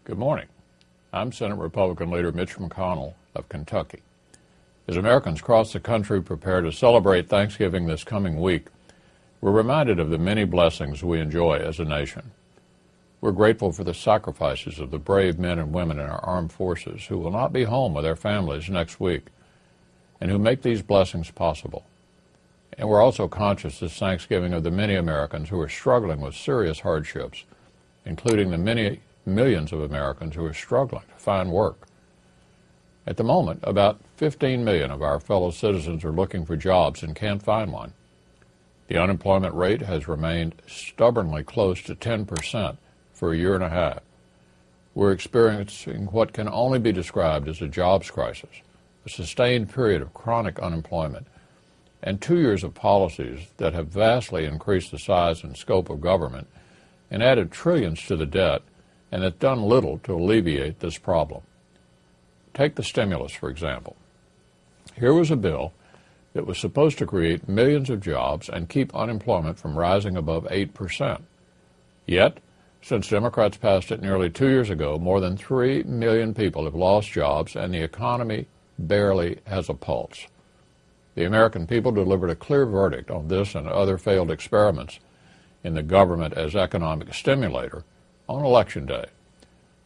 Good morning. I'm Senate Republican leader Mitch McConnell of Kentucky. As Americans across the country prepare to celebrate Thanksgiving this coming week, we're reminded of the many blessings we enjoy as a nation. We're grateful for the sacrifices of the brave men and women in our armed forces who will not be home with their families next week and who make these blessings possible. And we're also conscious this Thanksgiving of the many Americans who are struggling with serious hardships, including the many millions of Americans who are struggling to find work. At the moment, about 15 million of our fellow citizens are looking for jobs and can't find one. The unemployment rate has remained stubbornly close to 10% for a year and a half. We're experiencing what can only be described as a jobs crisis, a sustained period of chronic unemployment, and 2 years of policies that have vastly increased the size and scope of government and added trillions to the debt and have done little to alleviate this problem. Take the stimulus, for example. Here was a bill that was supposed to create millions of jobs and keep unemployment from rising above 8%. Yet, since Democrats passed it nearly 2 years ago, more than 3 million people have lost jobs and the economy barely has a pulse. The American people delivered a clear verdict on this and other failed experiments in the government as economic stimulator on Election Day.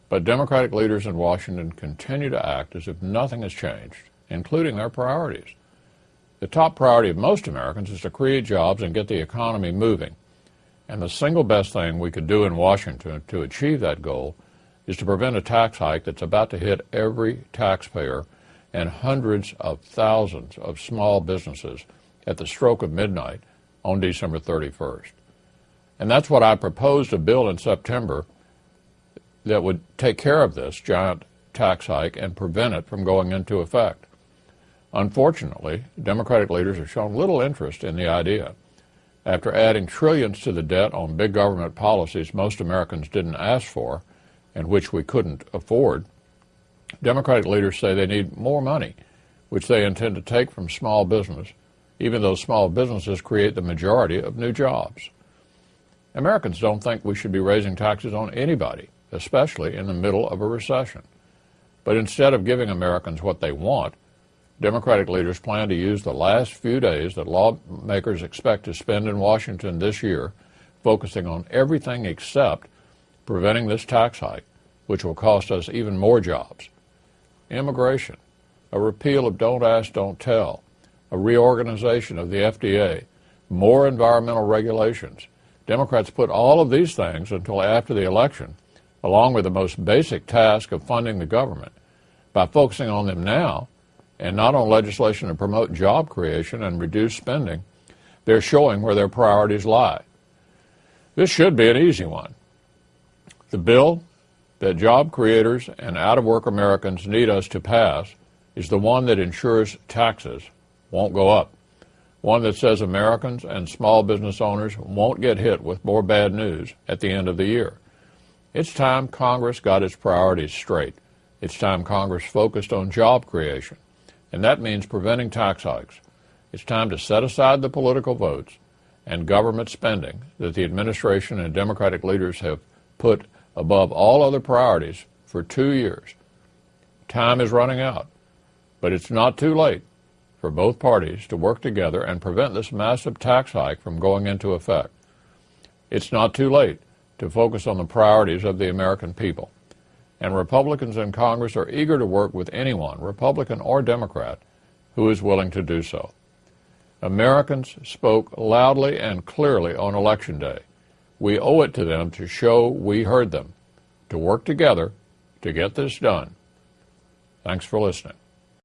But Democratic leaders in Washington continue to act as if nothing has changed, including their priorities. The top priority of most Americans is to create jobs and get the economy moving. And the single best thing we could do in Washington to achieve that goal is to prevent a tax hike that's about to hit every taxpayer and hundreds of thousands of small businesses at the stroke of midnight on December 31st. And that's what I proposed a bill in September that would take care of this giant tax hike and prevent it from going into effect. Unfortunately, Democratic leaders have shown little interest in the idea. After adding trillions to the debt on big government policies most Americans didn't ask for and which we couldn't afford, Democratic leaders say they need more money, which they intend to take from small business, even though small businesses create the majority of new jobs. Americans don't think we should be raising taxes on anybody, especially in the middle of a recession. But instead of giving Americans what they want, Democratic leaders plan to use the last few days that lawmakers expect to spend in Washington this year focusing on everything except preventing this tax hike, which will cost us even more jobs. Immigration, a repeal of Don't Ask, Don't Tell, a reorganization of the FDA, more environmental regulations. Democrats put all of these things until after the election, along with the most basic task of funding the government. By focusing on them now, and not on legislation to promote job creation and reduce spending, they're showing where their priorities lie. This should be an easy one. The bill that job creators and out-of-work Americans need us to pass is the one that ensures taxes won't go up, one that says Americans and small business owners won't get hit with more bad news at the end of the year. It's time Congress got its priorities straight. It's time Congress focused on job creation, and that means preventing tax hikes. It's time to set aside the political votes and government spending that the administration and Democratic leaders have put above all other priorities for 2 years. Time is running out, but it's not too late for both parties to work together and prevent this massive tax hike from going into effect. It's not too late to focus on the priorities of the American people. And Republicans in Congress are eager to work with anyone, Republican or Democrat, who is willing to do so. Americans spoke loudly and clearly on Election Day. We owe it to them to show we heard them, to work together to get this done. Thanks for listening.